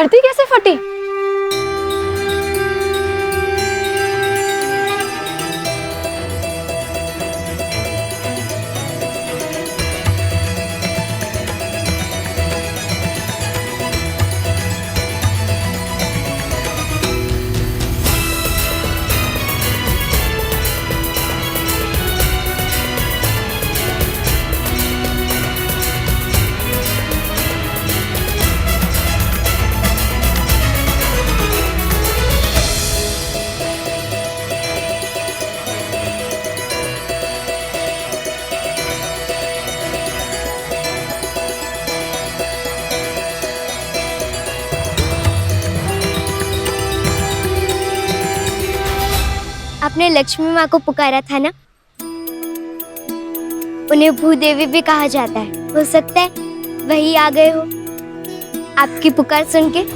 धरती कैसे फटी? आपने लक्ष्मी माँ को पुकारा था ना? उन्हें भूदेवी भी कहा जाता है। हो सकता है वही आ गए हो आपकी पुकार सुन के।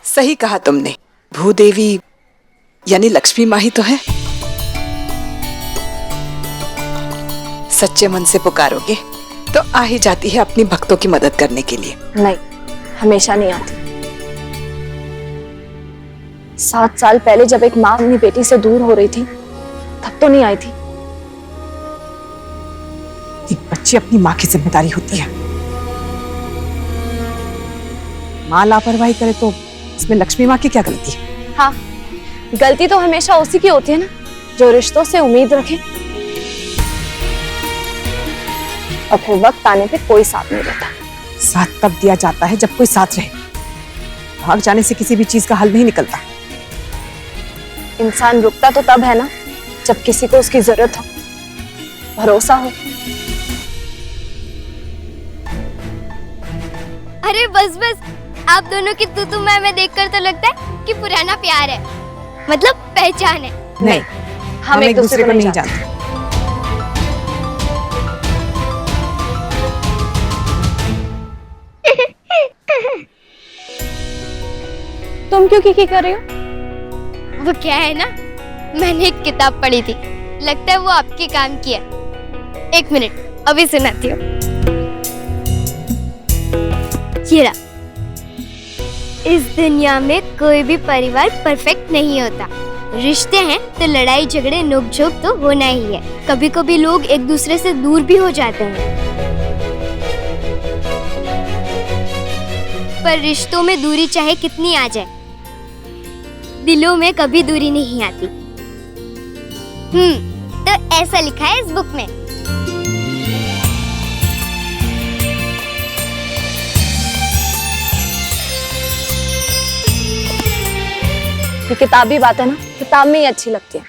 सही कहा तुमने, भूदेवी यानी लक्ष्मी माँ ही तो है। सच्चे मन से पुकारोगे तो आ ही जाती है अपनी भक्तों की मदद करने के लिए। नहीं, हमेशा नहीं आती। 7 साल पहले जब एक माँ अपनी बेटी से दूर हो रही थी तब तो नहीं आई थी। एक बच्ची अपनी माँ की जिम्मेदारी होती है। माँ लापरवाही करे तो इसमें लक्ष्मी माँ की क्या गलती है? हाँ, गलती तो हमेशा उसी की होती है ना जो रिश्तों से उम्मीद रखे और फिर वक्त आने पे कोई साथ नहीं देता। साथ तब दिया जाता है जब कोई साथ रहे। भाग जाने से किसी भी चीज का हल नहीं निकलता। इंसान रुकता तो तब है ना जब किसी को उसकी जरूरत हो, भरोसा हो। अरे बस बस, आप दोनों की तू मैं देखकर तो लगता है कि पुराना प्यार है, मतलब पहचान है। नहीं, हम एक दूसरे को नहीं जानते। तुम क्यों की कर रही हो? वो क्या है ना, मैंने एक किताब पढ़ी थी, लगता है वो आपके काम की है। एक मिनट, अभी सुनाती हूँ। ये रहा। इस दुनिया में कोई भी परिवार परफेक्ट नहीं होता। रिश्ते हैं तो लड़ाई झगड़े नोक झोंक तो होना ही है। कभी कभी लोग एक दूसरे से दूर भी हो जाते हैं, पर रिश्तों में दूरी चाहे कितनी आ जाए, दिलों में कभी दूरी नहीं आती। तो ऐसा लिखा है इस बुक में। ये किताबी बात है ना, किताब में ही अच्छी लगती है।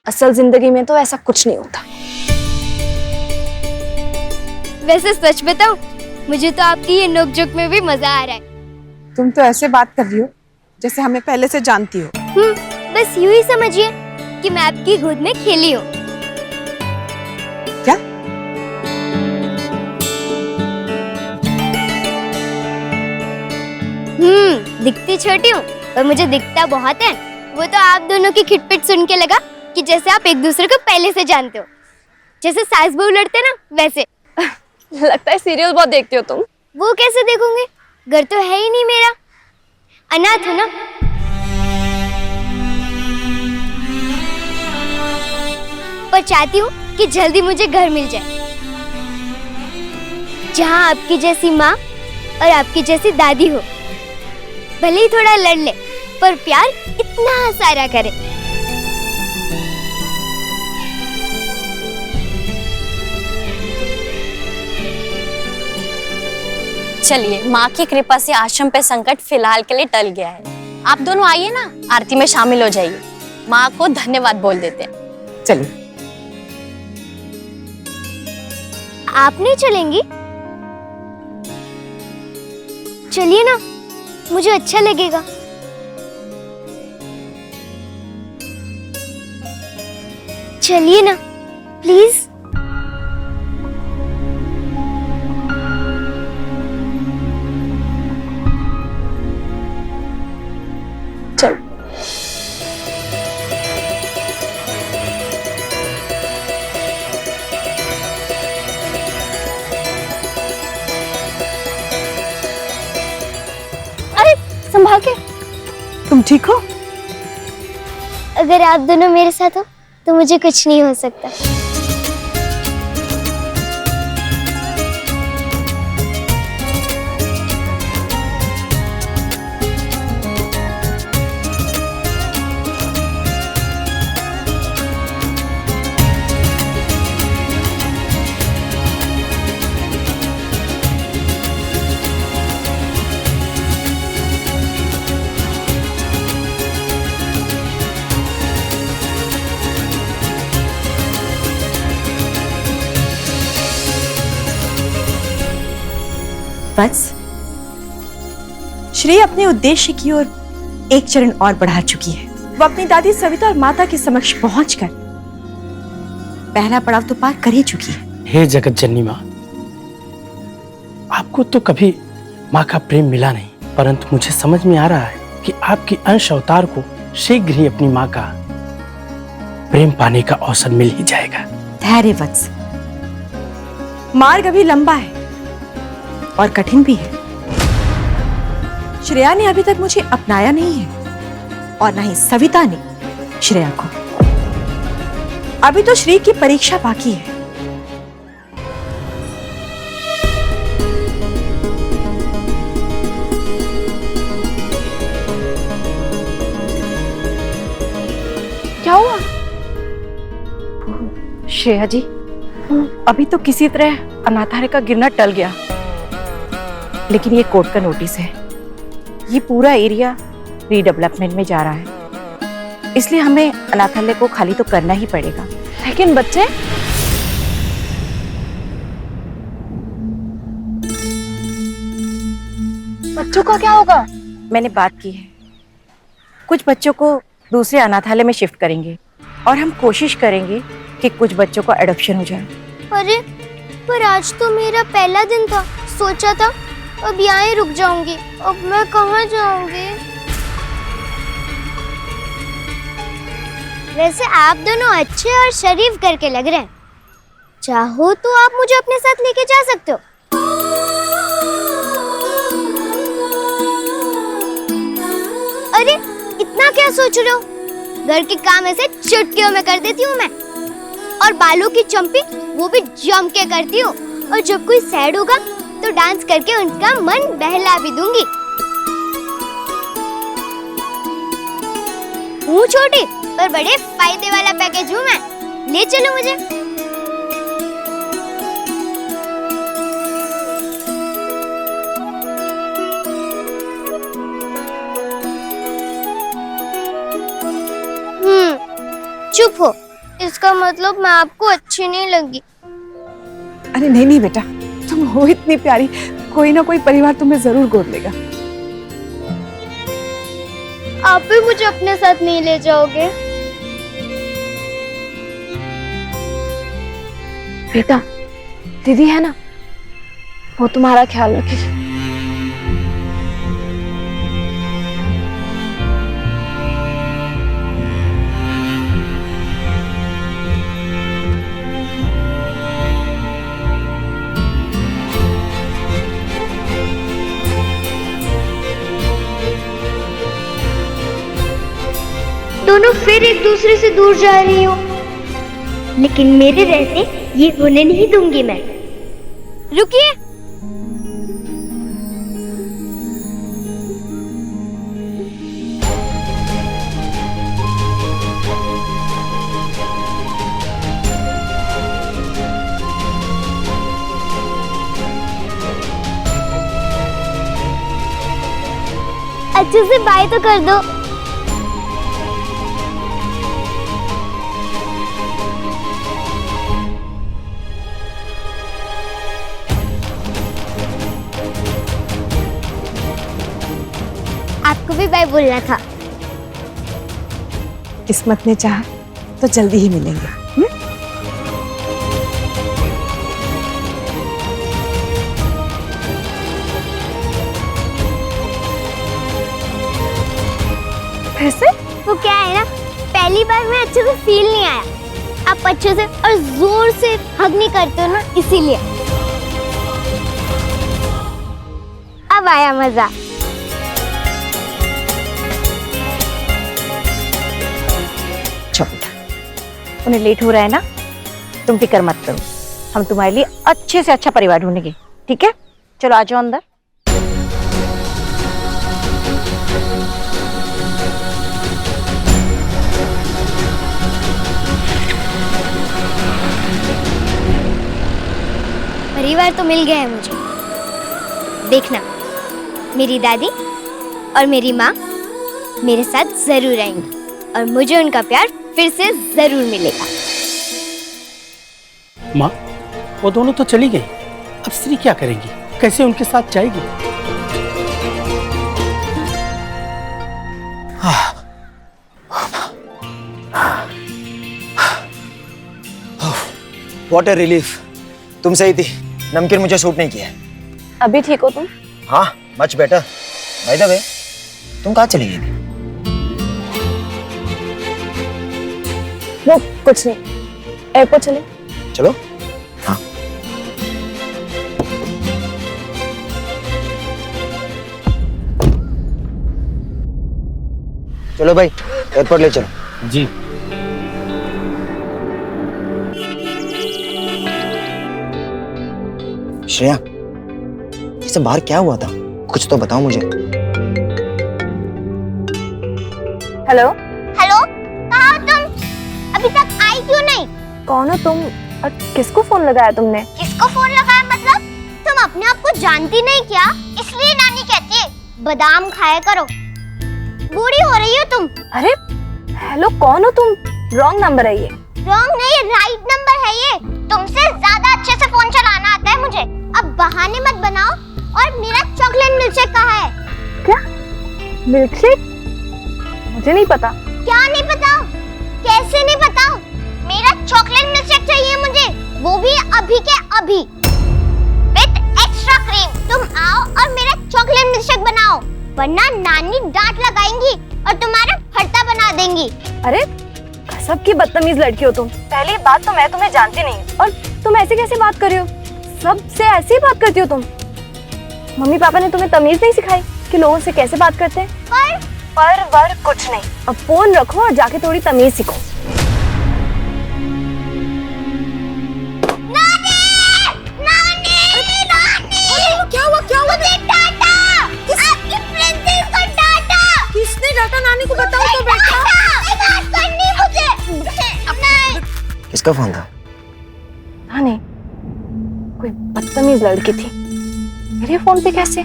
असल जिंदगी में तो ऐसा कुछ नहीं होता। वैसे सच बताऊं, मुझे तो आपकी ये नोकझोंक में भी मजा आ रहा है। तुम तो ऐसे बात कर रही हो जैसे हमें पहले से जानती हो। बस यूं ही समझिए कि मैं आपकी गोद में खेली हूँ। क्या? दिखती छोटी हूँ पर मुझे दिखता बहुत है। वो तो आप दोनों की खिटपिट सुन के लगा कि जैसे आप एक दूसरे को पहले से जानते हो, जैसे सास बहू लड़ते ना वैसे। लगता है सीरियल बहुत देखती हो तुम। वो कैसे देखूंगी, घर तो है ही नहीं मेरा, अनाथ हूँ ना। पर चाहती हूँ कि जल्दी मुझे घर मिल जाए, जहाँ आपकी जैसी माँ और आपकी जैसी दादी हो। भले ही थोड़ा लड़ ले पर प्यार इतना सारा करे। चलिए, माँ की कृपा से आश्रम पे संकट फिलहाल के लिए टल गया है। आप दोनों आइए ना, आरती में शामिल हो जाइए। माँ को धन्यवाद बोल देते हैं। चलिए। आप नहीं चलेंगी? चलिए ना, मुझे अच्छा लगेगा। चलिए ना, प्लीज। चल। अरे संभाल के। तुम ठीक हो? अगर आप दोनों मेरे साथ हो तो मुझे कुछ नहीं हो सकता। बस श्रेय अपने उद्देश्य की ओर एक चरण और बढ़ा चुकी है। वो अपनी दादी सविता और माता के समक्ष पहुंचकर पहला पड़ाव तो पार कर ही चुकी है। हे जगत जननी माँ, आपको तो कभी माँ का प्रेम मिला नहीं, परंतु मुझे समझ में आ रहा है कि आपकी अंश अवतार को शीघ्र ही अपनी माँ का प्रेम पाने का अवसर मिल ही जाएगा। धैर्य वत्स, मार्ग अभी लंबा है और कठिन भी है। श्रेया ने अभी तक मुझे अपनाया नहीं है और न ही सविता ने श्रेया को। अभी तो श्री की परीक्षा बाकी है। क्या हुआ? श्रेया जी, अभी तो किसी तरह अनाथालय का गिरना टल गया, लेकिन ये कोर्ट का नोटिस है। ये पूरा एरिया रीडेवलपमेंट में जा रहा है, इसलिए हमें अनाथालय को खाली तो करना ही पड़ेगा। लेकिन बच्चे, बच्चों का क्या होगा? मैंने बात की है, कुछ बच्चों को दूसरे अनाथालय में शिफ्ट करेंगे और हम कोशिश करेंगे कि कुछ बच्चों का एडॉप्शन हो जाए। अरे, पर आज तो मेरा पहला दिन था। सोचा था अब यहाँ रुक जाऊंगी। अब मैं कहाँ जाऊंगी? वैसे आप दोनों अच्छे और शरीफ करके लग रहे हैं। चाहो तो आप मुझे अपने साथ लेके जा सकते हो। अरे, इतना क्या सोच रहे हो? घर के काम ऐसे चुटकियों में कर देती हूँ मैं। और बालों की चंपी वो भी जम के करती हूँ। और जब कोई सैड होगा तो डांस करके उनका मन बहला भी दूंगी। हूँ छोटी पर बड़े फायदे वाला पैकेज हूँ मैं। ले चलो मुझे। चुप हो, इसका मतलब मैं आपको अच्छी नहीं लगी। अरे नहीं नहीं बेटा, तुम हो इतनी प्यारी, कोई ना कोई परिवार तुम्हें जरूर गोद लेगा। आप भी मुझे अपने साथ नहीं ले जाओगे? बेटा, दीदी है ना, वो तुम्हारा ख्याल रखेगी। दोनों फिर एक दूसरे से दूर जा रही हो, लेकिन मेरे रहते ये होने नहीं दूंगी मैं। रुकिए। अच्छे से बाय तो कर दो। आपको भी बाय बोलना था। किस्मत ने चाहा तो जल्दी ही मिलेंगे। कैसे? वो क्या है ना, पहली बार में अच्छे से फील नहीं आया। आप अच्छे से और जोर से हग नहीं करते हो ना, इसीलिए। अब आया मजा। अच्छा बेटा, उन्हें लेट हो रहा है ना, तुम फिक्र मत करो, हम तुम्हारे लिए अच्छे से अच्छा परिवार ढूंढेंगे, ठीक है? चलो आ जाओ अंदर। परिवार तो मिल गया है मुझे। देखना, मेरी दादी और मेरी माँ मेरे साथ जरूर आएंगी और मुझे उनका प्यार फिर से जरूर मिलेगा। माँ, वो दोनों तो चली गई, अब श्री क्या करेंगी? कैसे उनके साथ जाएगी? What a relief. तुम सही थी, नमकीन मुझे सूट नहीं किया। अभी ठीक हो तुम? हाँ, much better. By the way, तुम कहाँ चली गई थी? वो कुछ नहीं, एयरपोर्ट चले। चलो। हाँ। चलो भाई, एयरपोर्ट ले चलो। जी। श्रेया, इससे बाहर क्या हुआ था? कुछ तो बताओ मुझे। हेलो, हेलो, कहाँ हो तुम? अभी तक आई क्यों नहीं? कौन हो तुम और किसको फोन लगाया तुमने? किसको फोन लगाया मतलब? तुम अपने आप को जानती नहीं क्या? इसलिए नानी कहती है बादाम खाया करो। बूढ़ी हो रही हो तुम। अरे हेलो, कौन हो तुम? रॉन्ग नंबर है ये। रॉन्ग नहीं, राइट नंबर है ये। तुमसे ज्यादा अच्छे से फोन चलाना आता है मुझे। अब बहाने मत बनाओ। और मेरा चॉकलेट मिल्कशेक कहाँ है? क्या मिल्कशेक? मुझे नहीं पता। क्या नहीं पता? कैसे नहीं पता? मेरा चॉकलेट मिल्कशेक चाहिए मुझे, वो भी अभी के अभी, विद एक्स्ट्रा क्रीम। तुम आओ और मेरा चॉकलेट मिल्कशेक बनाओ, वरना नानी डांट लगाएंगी और तुम्हारा भरता बना देंगी। अरे कसब की बदतमीज लड़की हो तुम। पहली बात तो मैं तुम्हें जानती नहीं, और तुम ऐसे कैसे बात कर रही हो? सबसे ऐसे ही बात करती हो तुम? मम्मी पापा ने तुम्हें तमीज नहीं सिखाई कि लोगों से कैसे बात करते हैं? पर कुछ नहीं। अब फोन रखो और जाके थोड़ी तमीज सीखो। नानी! नानी! नानी! क्या हुआ? क्या हुआ? मुझे डांटा! आपकी प्रिंसेस को डांटा! किसने डांटा? नानी को बताओ तो बेटा। बात करनी मुझे। नहीं। किसका फोन था? हाँ नहीं, कोई बदतमीज लड़की थी। मेरे फोन पे कैसे?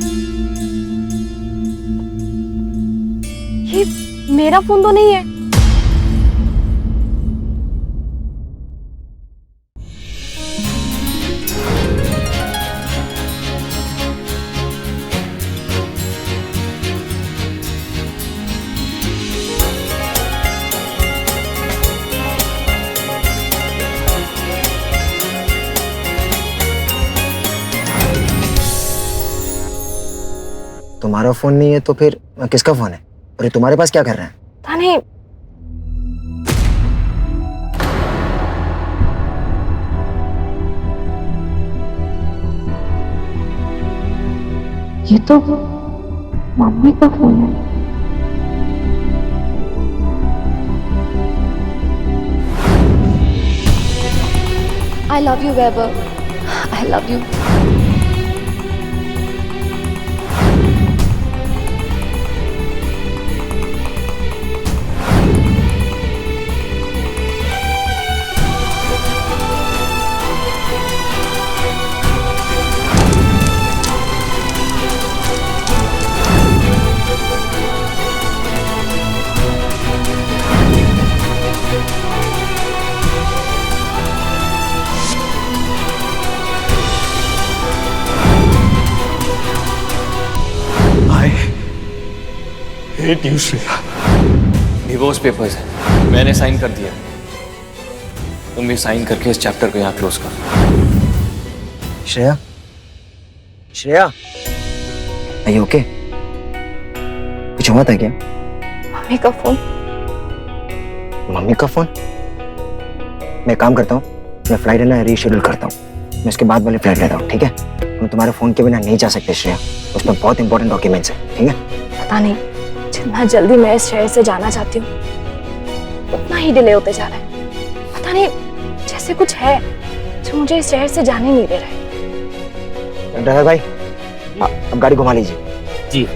ये मेरा फोन तो नहीं है। तुम्हारा फोन नहीं है तो फिर किसका फोन है? और ये तुम्हारे पास क्या कर रहे हैं? था नहीं। ये तो मम्मी का फोन है। I love you, Weber. I love you. Great news Shreya. Divorce papers है, मैंने साइन कर दिया। तुम भी साइन करके इस चैप्टर को यहाँ क्लोज कर। Shreya, Shreya, are you okay? कुछ हुआ था क्या? मम्मी का फोन। मम्मी का फोन? मैं काम करता हूँ, मैं फ्लाइट है ना रीशेड्यूल करता हूँ, मैं उसके बाद वाली फ्लाइट लेता हूँ, ठीक है? तुम तुम्हारे फोन के बिना नहीं जा सकते श्रेया, उसमें बहुत इंपॉर्टेंट डॉक्यूमेंट्स है, ठीक है? पता नहीं जितना जल्दी मैं इस शहर से जाना चाहती हूँ उतना ही डिले होते जा रहा है। पता नहीं जैसे कुछ है जो मुझे इस शहर से जाने नहीं दे रहा है। ड्राइवर भाई, अब गाड़ी घुमा लीजिए। जी।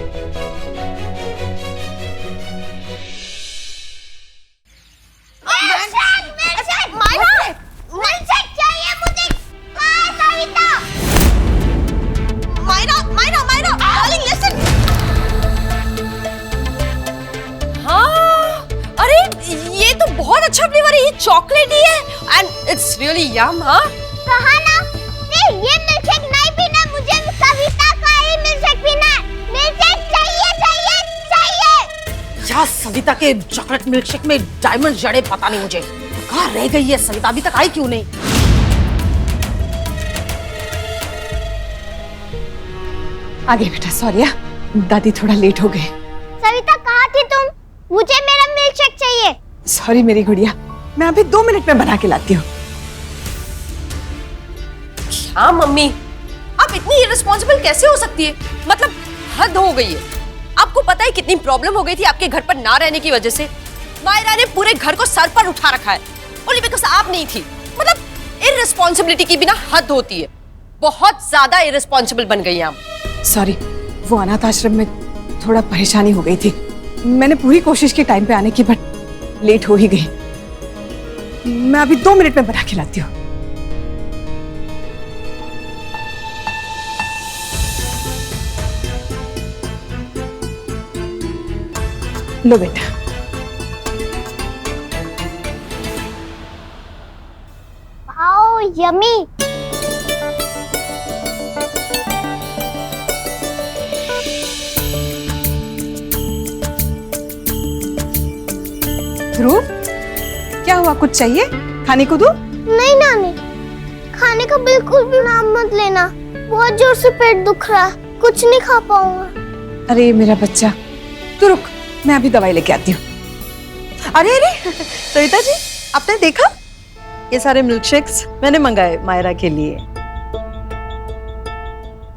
अच्छा फ्लेवर है, ये चॉकलेट ही है एंड इट्स रियली यम। हाँ कहा ना, नहीं ये मिल्कशेक नहीं पीना, मुझे कविता का ही मिल्कशेक पीना है। मिल्कशेक चाहिए चाहिए चाहिए। यार सविता के चॉकलेट मिल्कशेक में डायमंड जड़े, पता नहीं मुझे कहाँ रह गई है सविता, अभी तक आई क्यों नहीं? आगे बेटा, सॉरी दादी थोड़ा लेट हो गए। सविता कहाँ थी तुम? मुझे मेरा मिल्कशेक चाहिए। सॉरी मेरी गुड़िया, मैं अभी 2 मिनट में बना के लाती हूँ। क्या मम्मी, आप इतनी इर्रिस्पॉन्सिबल कैसे हो सकती है? मतलब हद हो गई है। आपको पता है कितनी प्रॉब्लम हो गई थी आपके घर पर ना रहने की वजह से? मायरा ने पूरे घर को सर पर उठा रखा है, ओनली बिकॉज़ आप नहीं थी। मतलब इर्रिस्पॉन्सिबिलिटी की भी ना हद होती है, बहुत ज्यादा इर्रिस्पॉन्सिबल बन गई आप। सॉरी, वो अनाथ आश्रम में थोड़ा परेशानी हो गई थी। मैंने पूरी कोशिश की टाइम पे आने की, बट लेट हो ही गई। मैं अभी 2 मिनट में बना के लाती हूँ। लो बेटा। Wow yummy. ध्रुव, क्या हुआ, कुछ चाहिए? खाने को दूं? नहीं नानी, खाने का बिल्कुल भी नाम मत लेना, बहुत जोर से पेट दुख रहा, कुछ नहीं खा पाऊंगा। अरे मेरा बच्चा, तू रुक, मैं अभी दवाई लेके आती हूँ। अरे अरे सविता जी, आपने देखा ये सारे मिल्कशेक्स मैंने मंगाए मायरा के लिए।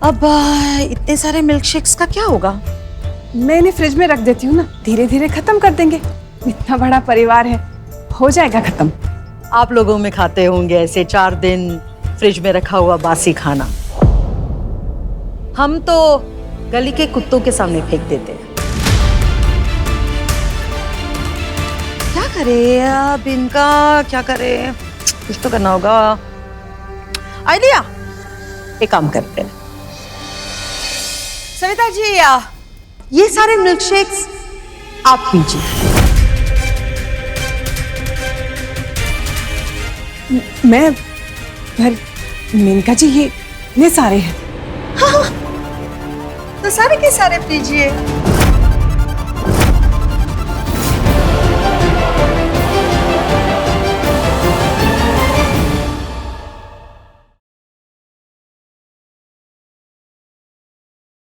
अब इतने सारे मिल्कशेक्स का क्या होगा? मैं इन्हें फ्रिज में रख देती हूँ ना, धीरे धीरे खत्म कर देंगे। इतना बड़ा परिवार है, हो जाएगा खत्म। आप लोगों में खाते होंगे ऐसे 4 दिन फ्रिज में रखा हुआ बासी खाना, हम तो गली के कुत्तों के सामने फेंक देते हैं। क्या करे अब इनका, क्या करे, कुछ तो करना होगा। आइडिया, एक काम करते हैं सविता जी, ये सारे मिल्कशेक्स आप पीजिए। मैं, पर मेनका जी ये सारे हैं। हाँ, तो सारे के सारे पीजिए।